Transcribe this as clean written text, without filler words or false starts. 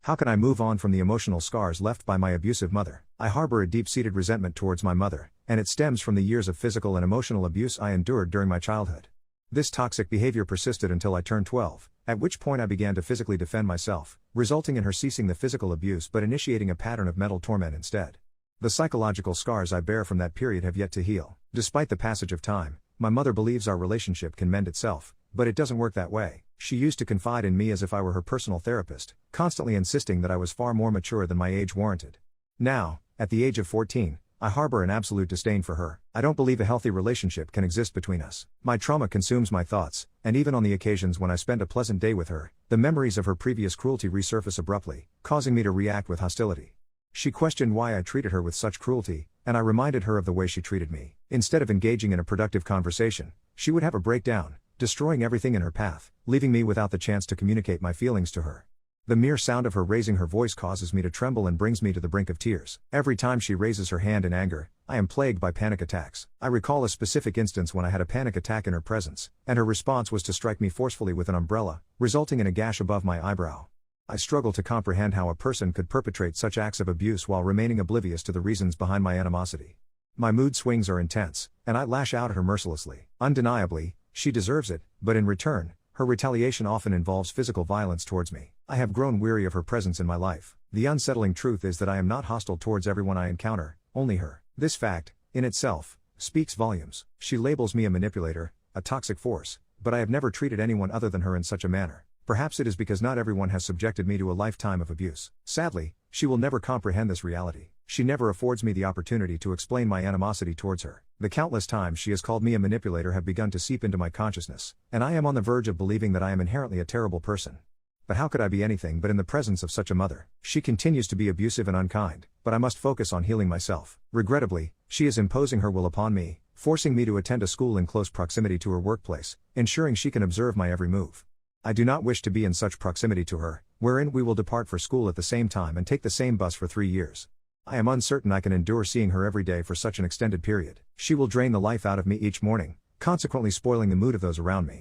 How can I move on from the emotional scars left by my abusive mother? I harbor a deep-seated resentment towards my mother, and it stems from the years of physical and emotional abuse I endured during my childhood. This toxic behavior persisted until I turned 12, at which point I began to physically defend myself, resulting in her ceasing the physical abuse but initiating a pattern of mental torment instead. The psychological scars I bear from that period have yet to heal. Despite the passage of time, my mother believes our relationship can mend itself, but it doesn't work that way. She used to confide in me as if I were her personal therapist, constantly insisting that I was far more mature than my age warranted. Now, at the age of 14, I harbor an absolute disdain for her. I don't believe a healthy relationship can exist between us. My trauma consumes my thoughts, and even on the occasions when I spend a pleasant day with her, the memories of her previous cruelty resurface abruptly, causing me to react with hostility. She questioned why I treated her with such cruelty, and I reminded her of the way she treated me. Instead of engaging in a productive conversation, she would have a breakdown, destroying everything in her path, leaving me without the chance to communicate my feelings to her. The mere sound of her raising her voice causes me to tremble and brings me to the brink of tears. Every time she raises her hand in anger, I am plagued by panic attacks. I recall a specific instance when I had a panic attack in her presence, and her response was to strike me forcefully with an umbrella, resulting in a gash above my eyebrow. I struggle to comprehend how a person could perpetrate such acts of abuse while remaining oblivious to the reasons behind my animosity. My mood swings are intense, and I lash out at her mercilessly. Undeniably, she deserves it, but in return, her retaliation often involves physical violence towards me. I have grown weary of her presence in my life. The unsettling truth is that I am not hostile towards everyone I encounter, only her. This fact, in itself, speaks volumes. She labels me a manipulator, a toxic force, but I have never treated anyone other than her in such a manner. Perhaps it is because not everyone has subjected me to a lifetime of abuse. Sadly, she will never comprehend this reality. She never affords me the opportunity to explain my animosity towards her. The countless times she has called me a manipulator have begun to seep into my consciousness, and I am on the verge of believing that I am inherently a terrible person. But how could I be anything but in the presence of such a mother? She continues to be abusive and unkind, but I must focus on healing myself. Regrettably, she is imposing her will upon me, forcing me to attend a school in close proximity to her workplace, ensuring she can observe my every move. I do not wish to be in such proximity to her, wherein we will depart for school at the same time and take the same bus for 3 years. I am uncertain I can endure seeing her every day for such an extended period. She will drain the life out of me each morning, consequently spoiling the mood of those around me.